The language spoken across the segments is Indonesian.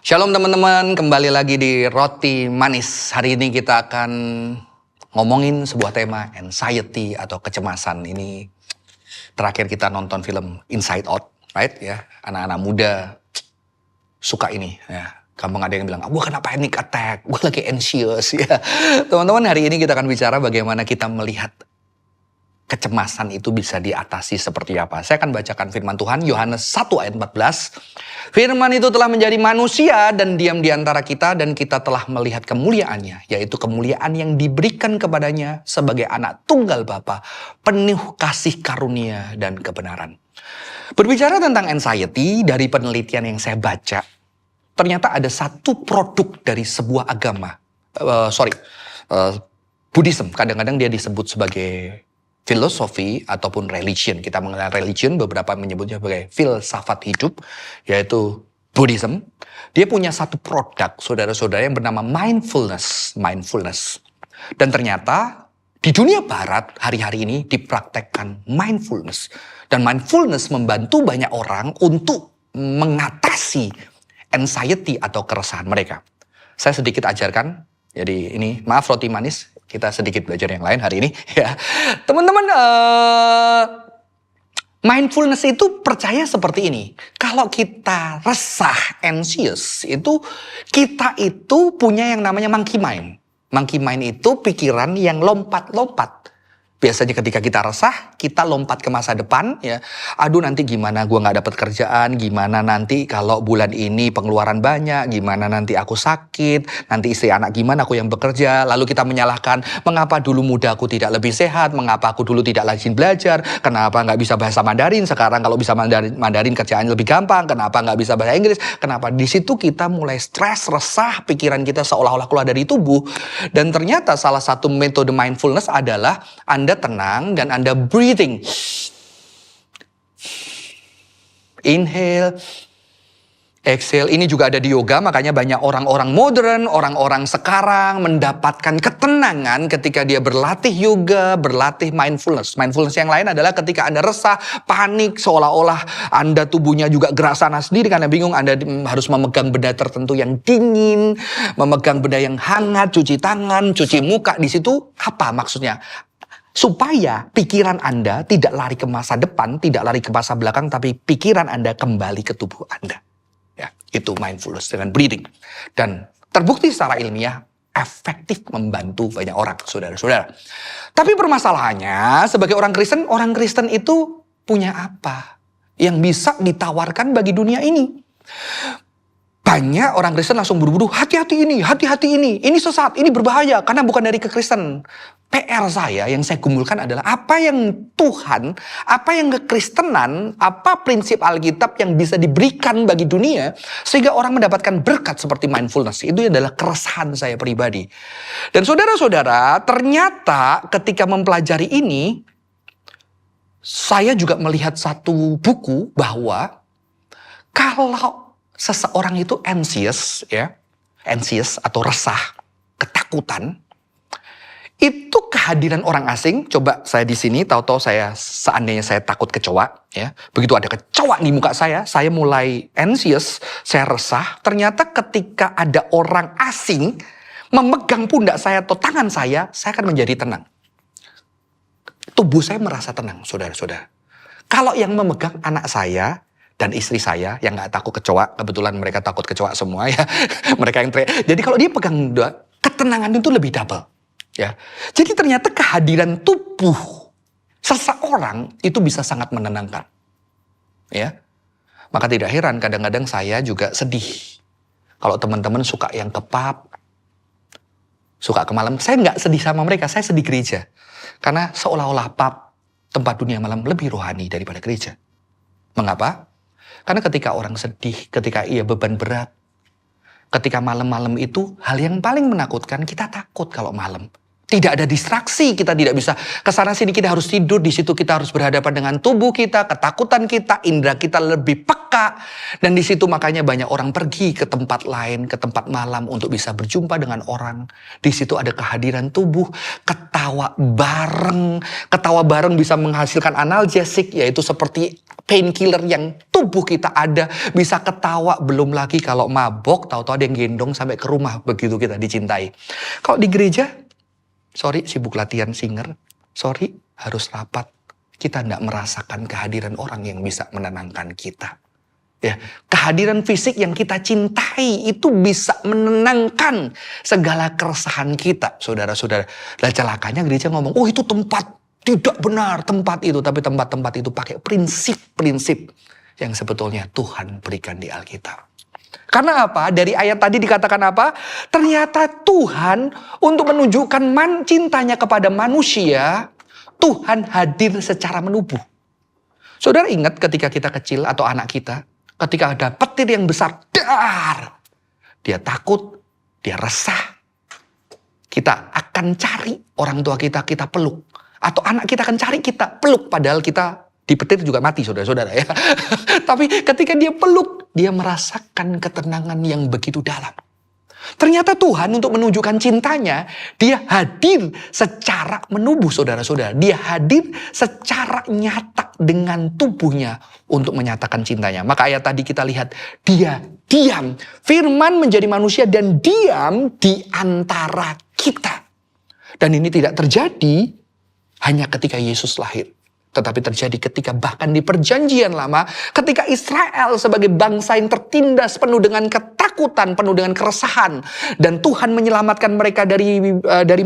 Shalom teman-teman, kembali lagi di Roti Manis. Hari ini kita akan ngomongin sebuah tema anxiety atau kecemasan. Ini terakhir kita nonton film Inside Out, right? Ya, anak-anak muda suka ini. Ya, gampang ada yang bilang, gue kena panic attack, gue lagi anxious. Ya, teman-teman, hari ini kita akan bicara bagaimana kita melihat kecemasan itu bisa diatasi seperti apa. Saya akan bacakan firman Tuhan, Yohanes 1 ayat 14. Firman itu telah menjadi manusia dan diam di antara kita, dan kita telah melihat kemuliaannya, yaitu kemuliaan yang diberikan kepadanya sebagai anak tunggal Bapa, penuh kasih karunia dan kebenaran. Berbicara tentang anxiety, dari penelitian yang saya baca, ternyata ada satu produk dari sebuah agama. Buddhism, kadang-kadang dia disebut sebagai filosofi ataupun religion. Kita mengenal religion, beberapa menyebutnya sebagai filsafat hidup, yaitu Buddhism. Dia punya satu produk, saudara-saudara, yang bernama mindfulness. Dan ternyata di dunia barat hari-hari ini dipraktekkan mindfulness. Dan mindfulness membantu banyak orang untuk mengatasi anxiety atau keresahan mereka. Saya sedikit ajarkan. Jadi ini, maaf roti manis, kita sedikit belajar yang lain hari ini. Ya, teman-teman, mindfulness itu percaya seperti ini. Kalau kita resah, anxious, itu kita itu punya yang namanya monkey mind. Monkey mind itu pikiran yang lompat-lompat. Biasanya ketika kita resah, kita lompat ke masa depan, ya. Aduh, nanti gimana gue gak dapat kerjaan, gimana nanti kalau bulan ini pengeluaran banyak, gimana nanti aku sakit, nanti istri anak gimana aku yang bekerja. Lalu kita menyalahkan, mengapa dulu muda aku tidak lebih sehat, mengapa aku dulu tidak rajin belajar, kenapa gak bisa bahasa Mandarin, sekarang kalau bisa Mandarin kerjaannya lebih gampang, kenapa gak bisa bahasa Inggris, kenapa. Di situ kita mulai stres, resah, pikiran kita seolah-olah keluar dari tubuh. Dan ternyata salah satu metode mindfulness adalah Anda tenang dan Anda breathing. Inhale, exhale. Ini juga ada di yoga, makanya banyak orang-orang modern, orang-orang sekarang mendapatkan ketenangan ketika dia berlatih yoga, berlatih mindfulness. Mindfulness yang lain adalah ketika Anda resah, panik, seolah-olah Anda tubuhnya juga gerak sana sendiri karena bingung, Anda harus memegang benda tertentu yang dingin, memegang benda yang hangat, cuci tangan, cuci muka. Di situ apa maksudnya? Supaya pikiran Anda tidak lari ke masa depan, tidak lari ke masa belakang, tapi pikiran Anda kembali ke tubuh Anda. Ya, itu mindfulness dengan breathing. Dan terbukti secara ilmiah efektif membantu banyak orang, saudara-saudara. Tapi permasalahannya, sebagai orang Kristen itu punya apa yang bisa ditawarkan bagi dunia ini? Banyak orang Kristen langsung buru-buru, hati-hati ini sesat, ini berbahaya, karena bukan dari kekristen. PR saya yang saya gumulkan adalah apa yang Tuhan, apa yang kekristenan, apa prinsip Alkitab yang bisa diberikan bagi dunia, sehingga orang mendapatkan berkat seperti mindfulness. Itu adalah keresahan saya pribadi. Dan saudara-saudara, ternyata ketika mempelajari ini, saya juga melihat satu buku bahwa kalau seseorang itu anxious atau resah, ketakutan, itu kehadiran orang asing. Coba saya di sini, tahu-tahu seandainya saya takut kecoa, ya. Begitu ada kecoa di muka saya mulai anxious, saya resah. Ternyata ketika ada orang asing memegang pundak saya atau tangan saya akan menjadi tenang. Tubuh saya merasa tenang, saudara-saudara. Kalau yang memegang anak saya dan istri saya yang nggak takut kecoa, kebetulan mereka takut kecoa semua, ya. Mereka yang teriak. Jadi kalau dia pegang ketenangan itu lebih double. Ya, jadi ternyata kehadiran tubuh seseorang itu bisa sangat menenangkan. Ya, maka tidak heran kadang-kadang saya juga sedih. Kalau teman-teman suka yang ke pub, suka ke malam, saya nggak sedih sama mereka, saya sedih gereja. Karena seolah-olah pub, tempat dunia malam lebih rohani daripada gereja. Mengapa? Karena ketika orang sedih, ketika ia beban berat, ketika malam-malam itu hal yang paling menakutkan, kita takut kalau malam. Tidak ada distraksi, kita tidak bisa kesana sini, kita harus tidur, di situ kita harus berhadapan dengan tubuh kita, ketakutan kita, indera kita lebih peka. Dan di situ makanya banyak orang pergi ke tempat lain, ke tempat malam untuk bisa berjumpa dengan orang. Di situ ada kehadiran tubuh, ketawa bareng. Ketawa bareng bisa menghasilkan analgesik, yaitu seperti painkiller yang tubuh kita ada. Bisa ketawa, belum lagi kalau mabok, tahu-tahu ada yang gendong sampai ke rumah, begitu kita dicintai. Kalau di gereja, sorry, sibuk latihan singer. Sorry, harus rapat. Kita tidak merasakan kehadiran orang yang bisa menenangkan kita. Ya, kehadiran fisik yang kita cintai itu bisa menenangkan segala keresahan kita, saudara-saudara. Dan celakanya gereja ngomong, oh itu tempat. Tidak benar tempat itu. Tapi tempat-tempat itu pakai prinsip-prinsip yang sebetulnya Tuhan berikan di Alkitab. Karena apa? Dari ayat tadi dikatakan apa? Ternyata Tuhan untuk menunjukkan cintanya kepada manusia, Tuhan hadir secara menubuh. Saudara ingat ketika kita kecil atau anak kita, ketika ada petir yang besar, dar, dia takut, dia resah. Kita akan cari orang tua kita, kita peluk. Atau anak kita akan cari, kita peluk. Padahal kita di petir juga mati, saudara-saudara ya. Tapi ketika dia peluk, dia merasakan ketenangan yang begitu dalam. Ternyata Tuhan untuk menunjukkan cintanya, dia hadir secara menubuh, saudara-saudara. Dia hadir secara nyata dengan tubuhnya untuk menyatakan cintanya. Maka ayat tadi kita lihat, dia diam. Firman menjadi manusia dan diam di antara kita. Dan ini tidak terjadi hanya ketika Yesus lahir. Tetapi terjadi ketika bahkan di perjanjian lama, ketika Israel sebagai bangsa yang tertindas penuh dengan ketakutan, penuh dengan keresahan. Dan Tuhan menyelamatkan mereka dari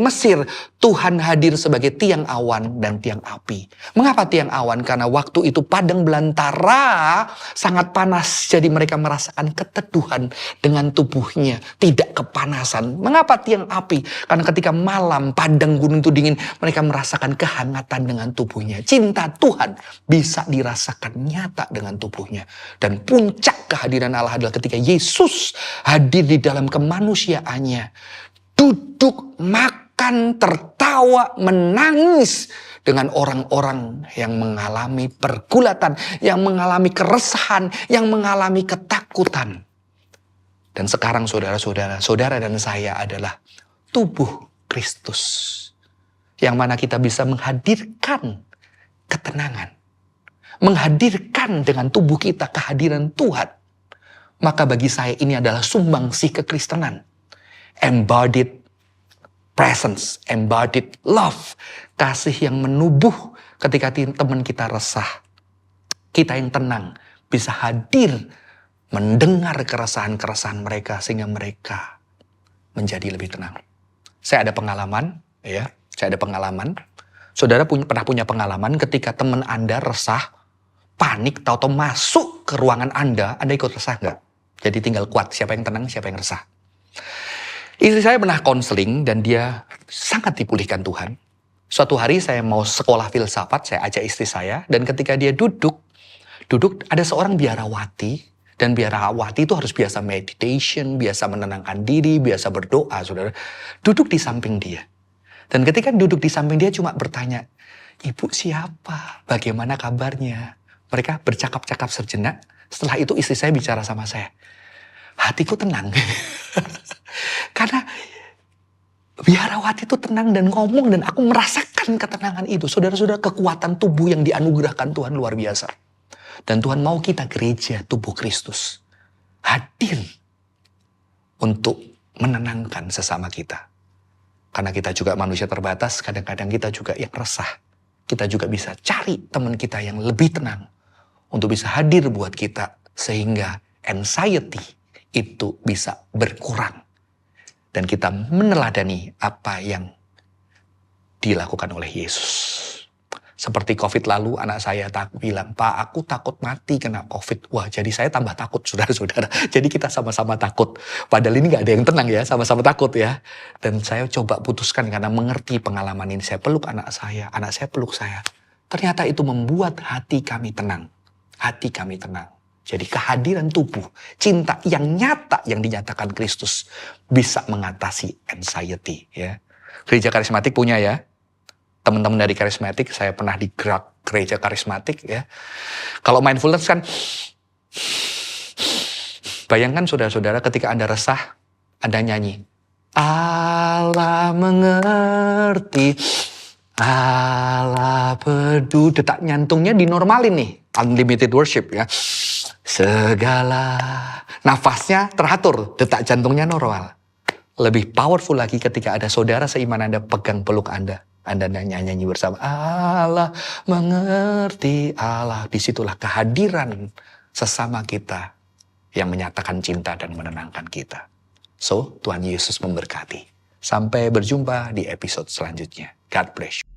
Mesir. Tuhan hadir sebagai tiang awan dan tiang api. Mengapa tiang awan? Karena waktu itu padang belantara sangat panas. Jadi mereka merasakan keteduhan dengan tubuhnya. Tidak kepanasan. Mengapa tiang api? Karena ketika malam padang gunung itu dingin, mereka merasakan kehangatan dengan tubuhnya. Cinta Tuhan bisa dirasakan nyata dengan tubuhnya. Dan puncak kehadiran Allah adalah ketika Yesus hadir di dalam kemanusiaannya. Duduk, makan, tertawa, menangis dengan orang-orang yang mengalami pergulatan, yang mengalami keresahan, yang mengalami ketakutan. Dan sekarang saudara-saudara, saudara dan saya adalah tubuh Kristus. Yang mana kita bisa menghadirkan ketenangan. Menghadirkan dengan tubuh kita kehadiran Tuhan. Maka bagi saya ini adalah sumbangsih kekristenan. Embodied presence, embodied love. Kasih yang menubuh ketika teman kita resah. Kita yang tenang bisa hadir mendengar keresahan-keresahan mereka sehingga mereka menjadi lebih tenang. Saya ada pengalaman, ya. Saya ada pengalaman. Saudara pernah punya pengalaman ketika teman Anda resah, panik, tahu-tahu masuk ke ruangan Anda ikut resah nggak? Jadi tinggal kuat, siapa yang tenang, siapa yang resah. Istri saya pernah konseling dan dia sangat dipulihkan Tuhan. Suatu hari saya mau sekolah filsafat, saya ajak istri saya. Dan ketika dia duduk ada seorang biarawati. Dan biarawati itu harus biasa meditation, biasa menenangkan diri, biasa berdoa, saudara. Duduk di samping dia. Dan ketika duduk di samping dia cuma bertanya, ibu siapa? Bagaimana kabarnya? Mereka bercakap-cakap sejenak. Setelah itu istri saya bicara sama saya. Hatiku tenang. Karena biarawati itu tenang dan ngomong dan aku merasakan ketenangan itu. Saudara-saudara, kekuatan tubuh yang dianugerahkan Tuhan luar biasa. Dan Tuhan mau kita gereja tubuh Kristus hadir untuk menenangkan sesama kita. Karena kita juga manusia terbatas, kadang-kadang kita juga yang resah. Kita juga bisa cari teman kita yang lebih tenang untuk bisa hadir buat kita sehingga anxiety itu bisa berkurang. Dan kita meneladani apa yang dilakukan oleh Yesus. Seperti COVID lalu anak saya bilang, Pak aku takut mati kena COVID. Wah jadi saya tambah takut saudara-saudara. Jadi kita sama-sama takut. Padahal ini gak ada yang tenang ya, sama-sama takut ya. Dan saya coba putuskan karena mengerti pengalaman ini. Saya peluk anak saya peluk saya. Ternyata itu membuat hati kami tenang. Hati kami tenang. Jadi kehadiran tubuh, cinta yang nyata yang dinyatakan Kristus bisa mengatasi anxiety ya. Gereja karismatik punya ya. Teman-teman dari karismatik, saya pernah di gereja karismatik ya. Kalau mindfulness kan, bayangkan saudara-saudara ketika Anda resah, Anda nyanyi. Allah mengerti, Allah peduli. Detak jantungnya dinormalin nih, unlimited worship ya. Segala nafasnya teratur, detak jantungnya normal. Lebih powerful lagi ketika ada saudara seiman Anda pegang peluk Anda. Anda nyanyi bersama, Allah mengerti, Allah. Disitulah kehadiran sesama kita yang menyatakan cinta dan menenangkan kita. So, Tuhan Yesus memberkati. Sampai berjumpa di episode selanjutnya. God bless you.